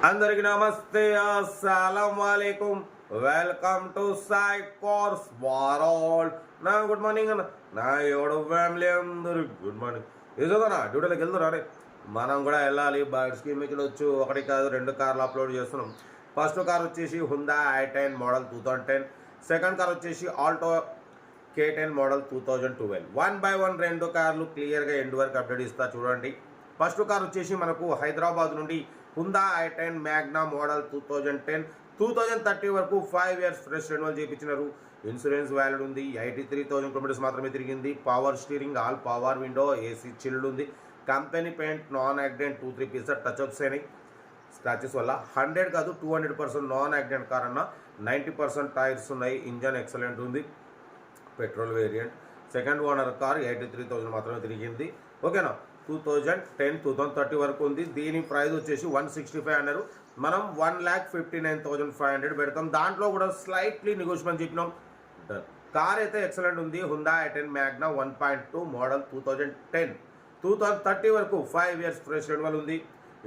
అందరికి నమస్తే, అస్సలం వాలేకుం. Welcome to Sai cars world. నా గుడ్ మార్నింగ్ అన్న, నా ఎవడు ఫ్యామిలీ అందరు గుడ్ మార్నింగ్. ఏదోనా డ్యూటీలోకి వెళ్తున్నా రే, మనం కూడా వెళ్ళాలి. బైక్స్కి మీకు వచ్చు, ఒకటి కాదు రెండు కార్లు అప్లోడ్ చేస్తున్నాం. ఫస్ట్ కార్ వచ్చేసి హుందా i10 మోడల్ 2010. సెకండ్ కార్ వచ్చేసి ఆల్టో K10 మోడల్ 2012. 1 by 1 రెండు కార్లు క్లియర్గా ఎండ్ వరకు అప్డేట్ ఇస్తా చూడండి. ఫస్ట్ కార్ వచ్చేసి మనకు హైదరాబాద్ నుండి హుందా i10 మ్యాగ్నా మోడల్ 2010 2030 వరకు 5 years ఫ్రెష్ రెన్యువల్ చేయించినారు. ఇన్సూరెన్స్ వ్యాలిడ్ ఉంది. 83,000 కిలోమీటర్స్ మాత్రమే తిరిగింది. Power steering, all power window, AC chilled ఉంది. Company paint, non accident 2-3 pieces touch ups అయినాయి. స్క్రాచెస్ వల్ల 100 కాదు 200% నాన్ యాక్సిడెంట్ కార్ అన్న. 90% టైర్స్ ఉన్నాయి. ఇంజన్ ఎక్సలెంట్ ఉంది. Petrol variant. Second owner car 83,000 మాత్రమే తిరిగింది. ఓకేనా. 2010 2030 వరకు ఉంది. దీని ప్రైస్ వచ్చేసి 165 అన్నారు. మనం 1,59,500 పెడతాం. దాంట్లో కూడా స్లైట్లీ నెగోషియబుల్ చెప్పినాం. కార్ అయితే ఎక్సలెంట్ ఉంది. హుందా i10 మ్యాగ్నా 1.2 మోడల్ 2010 2030 వరకు 5 years ఫ్రెష్ రెన్యువల్ ఉంది.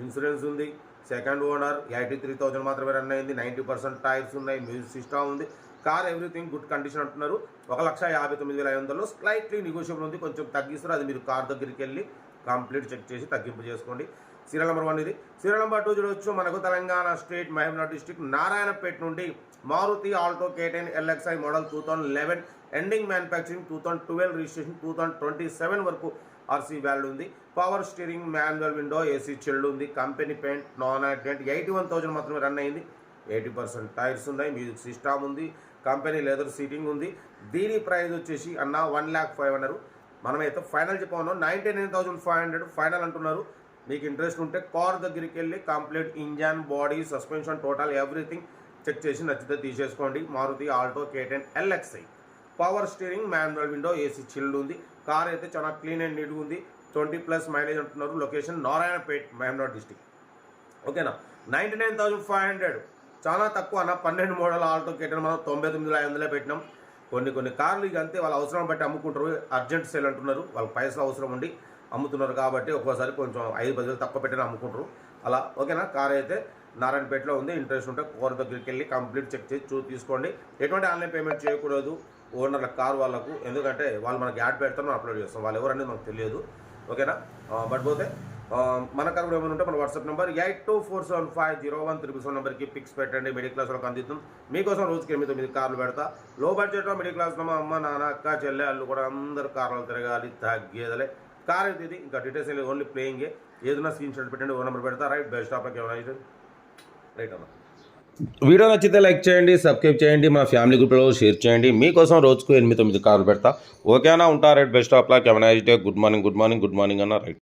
ఇన్సూరెన్స్ ఉంది. సెకండ్ ఓనర్ 83,000 మాత్రమే రన్ అయింది. 90% టైర్స్ ఉన్నాయి. మ్యూజిక్ సిస్టమ్ ఉంది. కార్ ఎవ్రీథింగ్ గుడ్ కండిషన్ అంటున్నారు. 1,59,500 స్లైట్లీ నెగోషియబుల్ ఉంది. కొంచెం తగ్గిస్తారు. అది మీరు కార్ దగ్గరికి వెళ్ళి కంప్లీట్ చెక్ చేసి తగ్గింపు చేసుకోండి. సీరియల్ నెంబర్ 1 ఇది. సీరియల్ నెంబర్ 2 చూడవచ్చు. మనకు తెలంగాణ స్టేట్ మహబూబ్నగర్ డిస్ట్రిక్ట్ నారాయణపేట నుండి Maruti Alto K10 LXi model 2011 ending manufacturing 2012 registration 2027 వరకు ఆర్సీ వ్యాలిడ్ ఉంది. Power steering, manual window, AC chilled ఉంది. Company paint, non accident. 81,000 మాత్రమే రన్ అయింది. 80% టైర్స్ ఉన్నాయి. మ్యూజిక్ సిస్టమ్ ఉంది. కంపెనీ లెదర్ సీటింగ్ ఉంది. దీని ప్రైస్ వచ్చేసి అన్న 1,05,000 అన్నారు. మనమైతే ఫైనల్ చెప్పాను 99,500 ఫైనల్ అంటున్నారు. మీకు ఇంట్రెస్ట్ ఉంటే కార్ దగ్గరికి వెళ్ళి complete engine, body, suspension, total everything check చేసి నచ్చితే తీసేసుకోండి. Maruti Alto K10 LXi power steering, manual window, AC chilled ఉంది. కార్ అయితే చాలా క్లీన్ అండ్ నీట్గా ఉంది. 20+ మైలేజ్ అంటున్నారు. Location Narayanpet Mahabubnagar district. ఓకేనా. 99,500 చాలా తక్కువ అన్న. 12 మోడల్ ఆల్టో K10 మనం 99,500 పెట్టినాం. కొన్ని కార్లు ఇక అంతే, వాళ్ళ అవసరం బట్టి అమ్ముకుంటారు. అర్జెంట్ సేల్ అంటున్నారు. వాళ్ళ పైసలు అవసరం ఉండి అమ్ముతున్నారు కాబట్టి ఒక్కోసారి కొంచెం 5-10 తక్కువ పెట్టిన అమ్ముకుంటారు అలా. ఓకేనా. కార్ అయితే నారాయణపేటలో ఉంది. ఇంట్రెస్ట్ ఉంటే కార్ దగ్గరికి వెళ్ళి కంప్లీట్ చెక్ చేసి తీసుకోండి. ఎటువంటి ఆన్లైన్ పేమెంట్ చేయకూడదు ఓనర్ల కార్ వాళ్ళకు, ఎందుకంటే వాళ్ళు మనకి యాడ్ పెడతాం, మనం అప్లోడ్ చేస్తాం. వాళ్ళు ఎవరనేది మనకు తెలియదు. ఓకేనా. బట్ పోతే మన కార్ కూడా ఏమైనా ఉంటే మన వాట్సాప్ నెంబర్ 8247501377 నెంబర్కి పిక్స్ పెట్టండి. మిడిల్ క్లాస్ వాళ్ళకి అందిస్తాం. మీకోసం రోజుకి 8-9 కార్లు పెడతా. లో బడ్జెట్లో మిడిల్ క్లాస్లో మా అమ్మ, నాన్న, అక్క, చెల్లె, వాళ్ళు కూడా అందరు కార్లు తిరగాలి, తగ్గేదలే కార్ అయితే ఇది. ఇంకా డీటెయిల్స్ లేదు, ఓన్లీ ప్లేయింగే. ఏదైనా స్క్రీన్ షాట్ పెట్టండి, ఓ నెంబర్ పెడతా. రైట్. Best of luck. ఏమైనా అయితే రైట్ అన్న. వీడియో నచ్చితే లైక్ చేయండి, సబ్స్క్రైబ్ చేయండి, మా ఫ్యామిలీ గ్రూప్లో షేర్ చేయండి. మీకోసం రోజుకు 8-9 కార్లు పెడతా. ఓకేనా. ఉంటా. రైట్. Best of luck. ఏమైనా అయితే గుడ్ మార్నింగ్ అన్న. రైట్.